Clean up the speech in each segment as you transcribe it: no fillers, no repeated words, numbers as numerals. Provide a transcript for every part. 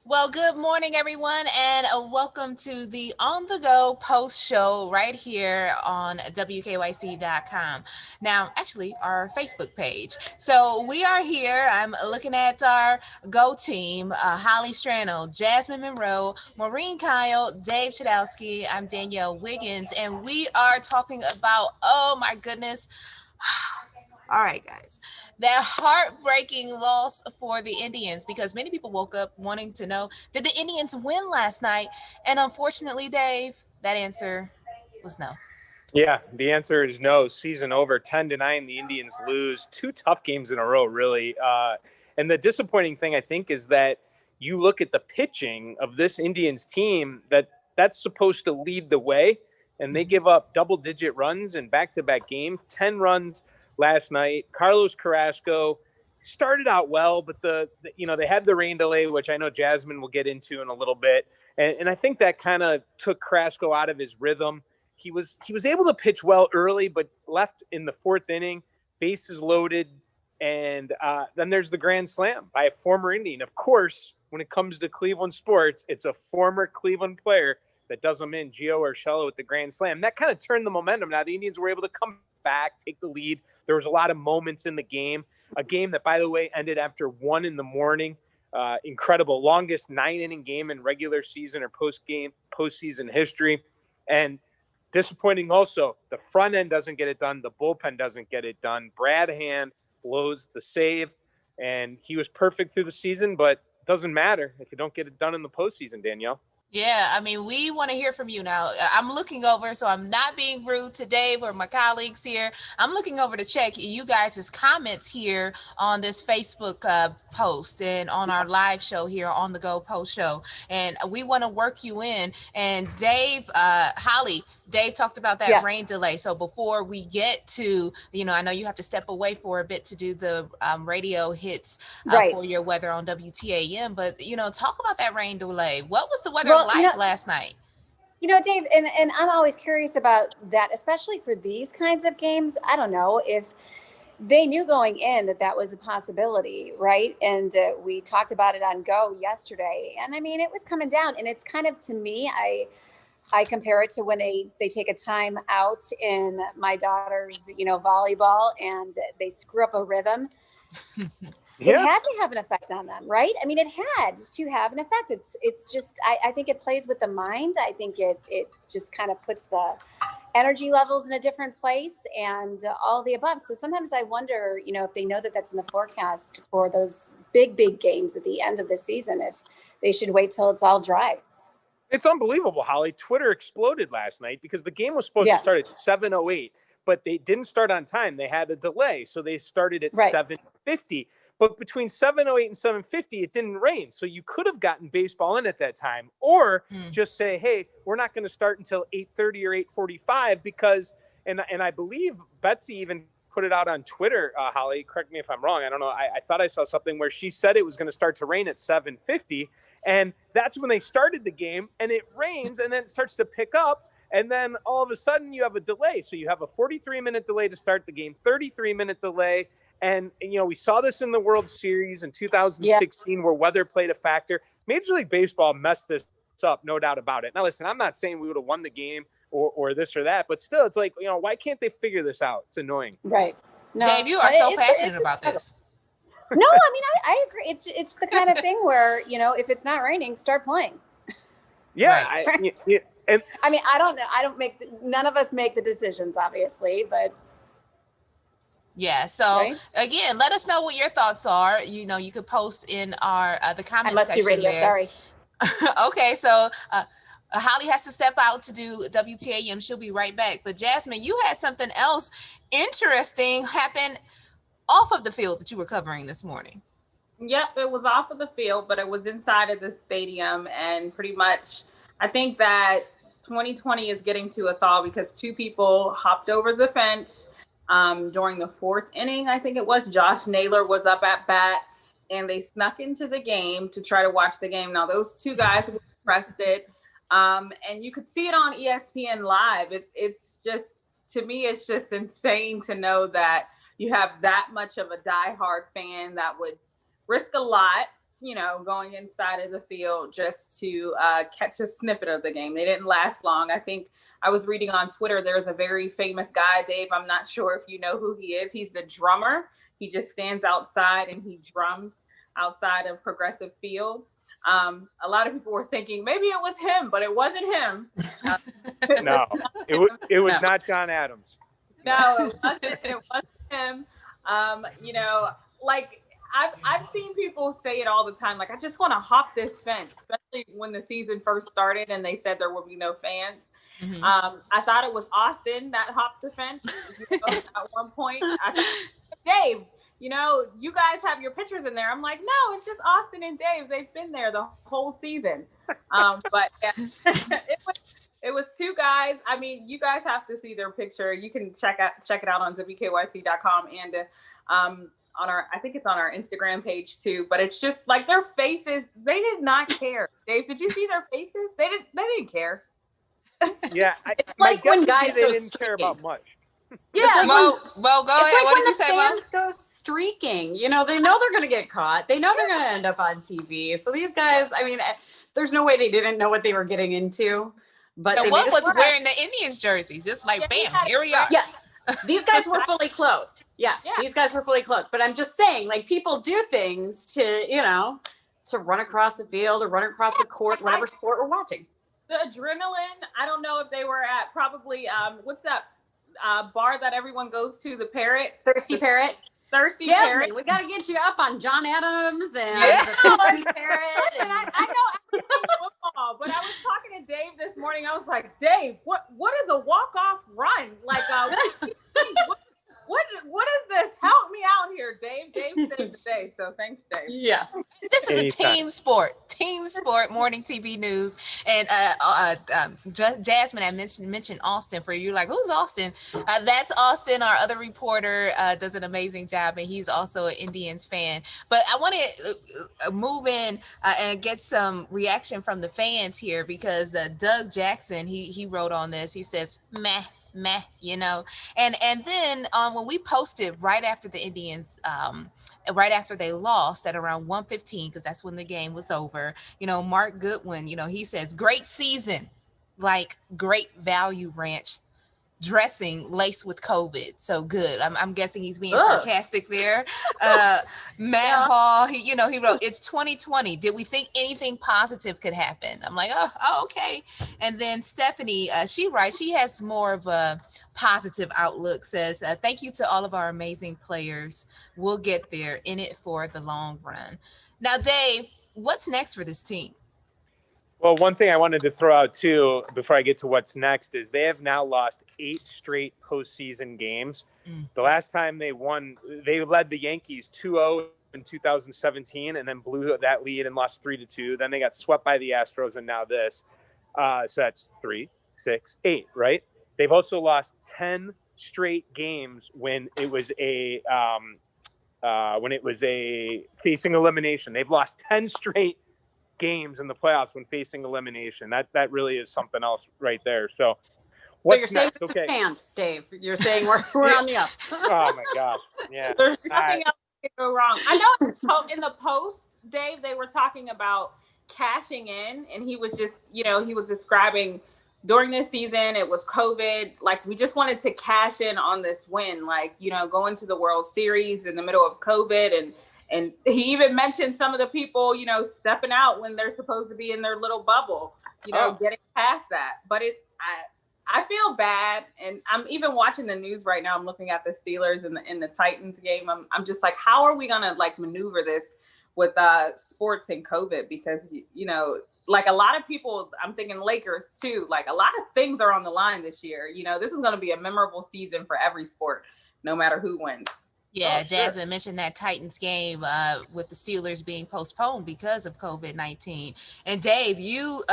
Well, good morning, everyone, and welcome to the On the Go post show right here on WKYC.com. Now, actually, our Facebook page. So we are here. I'm looking at our Go team: Holly Strano, Jasmine Monroe, Maureen Kyle, Dave Chadowski. I'm Danielle Wiggins, and we are talking about, oh my goodness. All right, guys. That heartbreaking loss for the Indians, because many people woke up wanting to know, did the Indians win last night? And unfortunately, Dave, that answer was no. Yeah, the answer is no. Season over, 10-9. The Indians lose two tough games in a row, really. And the disappointing thing, I think, is that you look at the pitching of this Indians team that's supposed to lead the way, and they give up double-digit runs in back-to-back games. 10 runs last night. Carlos Carrasco started out well, but they had the rain delay, which I know Jasmine will get into in a little bit, and I think that kind of took Carrasco out of his rhythm. He was able to pitch well early, but left in the fourth inning, bases loaded, and then there's the grand slam by a former Indian. Of course, when it comes to Cleveland sports, it's a former Cleveland player that does them in, Gio Urshela, with the grand slam. That kind of turned the momentum. Now the Indians were able to come back, take the lead. There was a lot of moments in the game, a game that, by the way, ended after 1 a.m. Incredible, longest 9-inning game in regular season or postseason history, and disappointing also, the front end doesn't get it done. The bullpen doesn't get it done. Brad Hand blows the save, and he was perfect through the season, but it doesn't matter if you don't get it done in the postseason, Danielle. Yeah, I mean, we want to hear from you now. I'm looking over, so I'm not being rude to Dave or my colleagues here. I'm looking over to check you guys' comments here on this Facebook post and on our live show here on the Go Post Show. And we want to work you in. And Dave, Holly, Dave talked about that rain delay. So before we get to, I know you have to step away for a bit to do the radio hits for your weather on WTAM, but, talk about that rain delay. What was the weather like last night? Dave, and I'm always curious about that, especially for these kinds of games. I don't know if they knew going in that was a possibility, right? And we talked about it on Go yesterday. And I mean, it was coming down, and it's kind of, to me, I compare it to when they take a time out in my daughter's, volleyball, and they screw up a rhythm. It had to have an effect on them, right? I mean, it had to have an effect. It's just, I think it plays with the mind. I think it just kind of puts the energy levels in a different place and all the above. So sometimes I wonder, if they know that that's in the forecast for those big games at the end of the season, if they should wait till it's all dry. It's unbelievable, Holly. Twitter exploded last night because the game was supposed to start at 7:08, but they didn't start on time. They had a delay, so they started at 7:50. But between 7:08 and 7:50, it didn't rain. So you could have gotten baseball in at that time, or just say, hey, we're not going to start until 8:30 or 8:45 because, and I believe Betsy even put it out on Twitter, Holly, correct me if I'm wrong. I don't know. I thought I saw something where she said it was going to start to rain at 7:50. And that's when they started the game, and it rains, and then it starts to pick up, and then all of a sudden you have a delay. So you have a 43-minute delay to start the game, 33-minute delay. And, we saw this in the World Series in 2016 where weather played a factor. Major League Baseball messed this up, no doubt about it. Now, listen, I'm not saying we would have won the game or this or that, but still, it's like, why can't they figure this out? It's annoying. Right. No, Dave, you are so passionate about this. No, I mean, I agree. It's the kind of thing where, if it's not raining, start playing. Yeah. Right. I mean, I don't know. None of us make the decisions, obviously, but. Yeah. So again, let us know what your thoughts are. You could post in our the comment section. I must do radio. There. Sorry. Okay. So Holly has to step out to do WTAM. She'll be right back. But Jasmine, you had something else interesting happen off of the field that you were covering this morning. Yep, it was off of the field, but it was inside of the stadium. And pretty much, I think that 2020 is getting to us all because two people hopped over the fence during the fourth inning. I think it was Josh Naylor was up at bat, and they snuck into the game to try to watch the game. Now, those two guys were arrested, and you could see it on ESPN Live. It's just, to me, it's just insane to know that you have that much of a diehard fan that would risk a lot going inside of the field just to catch a snippet of the game. They didn't last long. I think I was reading on Twitter, there's a very famous guy, Dave, I'm not sure if you know who he is. He's the drummer. He just stands outside and he drums outside of Progressive Field. A lot of people were thinking maybe it was him, but it wasn't him. No, it was not John Adams. No, it wasn't him. Like I've seen people say it all the time. Like, I just want to hop this fence, especially when the season first started and they said there would be no fans. Mm-hmm. I thought it was Austin that hopped the fence at one point. I thought, Dave, you guys have your pictures in there. I'm like, no, it's just Austin and Dave. They've been there the whole season. But yeah, it was two guys. I mean, you guys have to see their picture. You can check it out on WKYC.com and I think it's on our Instagram page too. But it's just like their faces. They did not care. Dave, did you see their faces? They didn't care. Yeah, it's like when guys go didn't care about much. Yeah, like Mo, go ahead. Like what did you say, Mo? Fans go streaking. They know they're going to get caught. They know they're going to end up on TV. So these guys, I mean, there's no way they didn't know what they were getting into. But one was wearing the Indians jerseys. Just like, bam, here we are. Yes. These guys were fully clothed. Yes, these guys were fully clothed. But I'm just saying, like, people do things to, to run across the field or run across the court, whatever sport we're watching. The adrenaline, I don't know if they were at probably, what's that bar that everyone goes to, the Parrot? Thirsty Parrot. Thirsty Jasmine, Parrot. We got to get you up on John Adams and the Thirsty Parrot. And I know everything football, but I was talking to Dave this morning. I was like, Dave, what is a walk-off run? Like, what is this? Help me out here, Dave. Dave saved the day, so thanks, Dave. Yeah. This is a team sport. Morning TV news. And Jasmine, I mentioned Austin for you. Like, who's Austin? That's Austin. Our other reporter does an amazing job, and he's also an Indians fan. But I want to move in and get some reaction from the fans here, because Doug Jackson, he wrote on this. He says, meh. And then when we posted right after the Indians, right after they lost at around 1:15, because that's when the game was over, Mark Goodwin, he says, great season, like great value ranch dressing laced with COVID. So good. I'm guessing he's being sarcastic there. Matt Hall, he wrote, it's 2020. Did we think anything positive could happen? I'm like, oh, okay. And then Stephanie, she writes, she has more of a positive outlook, says, thank you to all of our amazing players. We'll get there, in it for the long run. Now, Dave, what's next for this team? Well, one thing I wanted to throw out too, before I get to what's next, is they have now lost 8 straight postseason games. The last time they won, they led the Yankees 2-0 in 2017, and then blew that lead and lost 3-2. Then they got swept by the Astros, and now this. So that's 3, 6, 8, right? They've also lost 10 straight games when it was a facing elimination. They've lost 10 straight games in the playoffs when facing elimination. That really is something else right there. So you're saying it's a chance, Dave. You're saying we're on the up. Oh my gosh. Yeah. There's nothing else that can go wrong. I know in the post, Dave, they were talking about cashing in, and he was just, he was describing during this season, it was COVID. Like, we just wanted to cash in on this win, like, going to the World Series in the middle of COVID. And he even mentioned some of the people, stepping out when they're supposed to be in their little bubble, getting past that. But I feel bad. And I'm even watching the news right now. I'm looking at the Steelers in the Titans game. I'm just like, how are we going to maneuver this with sports and COVID? Because, like a lot of people, I'm thinking Lakers too, like a lot of things are on the line this year. This is going to be a memorable season for every sport, no matter who wins. Yeah, Jasmine mentioned that Titans game with the Steelers being postponed because of COVID-19. And Dave, Hugh,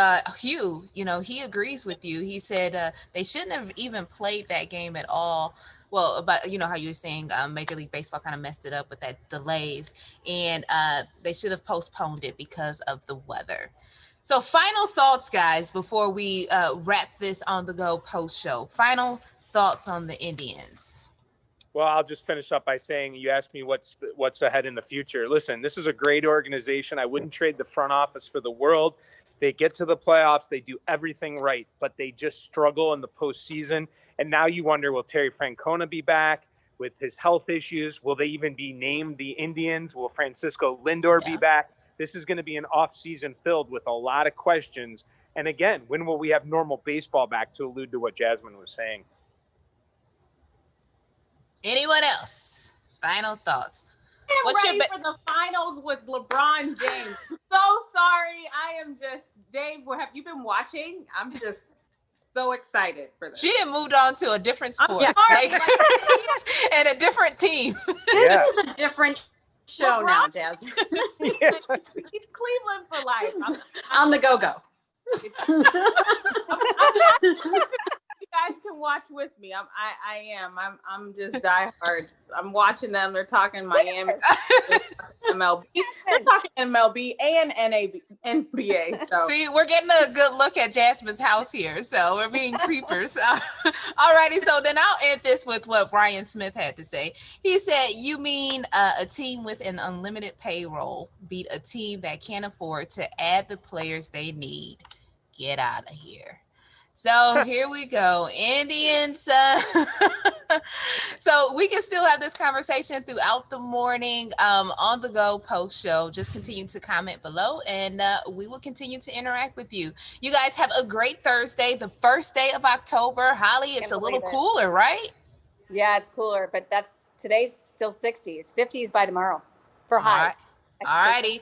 he agrees with you. He said they shouldn't have even played that game at all. Well, about, how you were saying Major League Baseball kind of messed it up with that delays. And they should have postponed it because of the weather. So final thoughts, guys, before we wrap this on the go post show. Final thoughts on the Indians. Well, I'll just finish up by saying you asked me what's ahead in the future. Listen, this is a great organization. I wouldn't trade the front office for the world. They get to the playoffs. They do everything right, but they just struggle in the postseason. And now you wonder, will Terry Francona be back with his health issues? Will they even be named the Indians? Will Francisco Lindor be back? This is going to be an offseason filled with a lot of questions. And again, when will we have normal baseball back, to allude to what Jasmine was saying? Anyone else? Final thoughts. I'm ready for the finals with LeBron James. So sorry. I am just, Dave, have you been watching? I'm just so excited for this. She done moved on to a different sport. And a different team. This is a different show now, Jasmine. He's Cleveland for life. On the go-go. You guys can watch with me. I'm just diehard. I'm watching them. They're talking Miami, MLB. They're talking MLB and NBA. So. See, we're getting a good look at Jasmine's house here. So we're being creepers. All righty. So then I'll end this with what Brian Smith had to say. He said, you mean a team with an unlimited payroll beat a team that can't afford to add the players they need? Get out of here. So here we go. Indians. So we can still have this conversation throughout the morning on the go post show. Just continue to comment below and we will continue to interact with you. You guys have a great Thursday, the first day of October. Holly, it's a little cooler, right? Yeah, it's cooler, but today's still 60s, 50s by tomorrow for highs. All righty.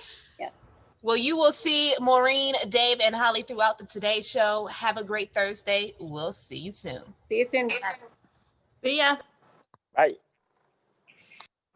Well, you will see Maureen, Dave, and Holly throughout the Today Show. Have a great Thursday. We'll see you soon. See you soon. See ya. Bye.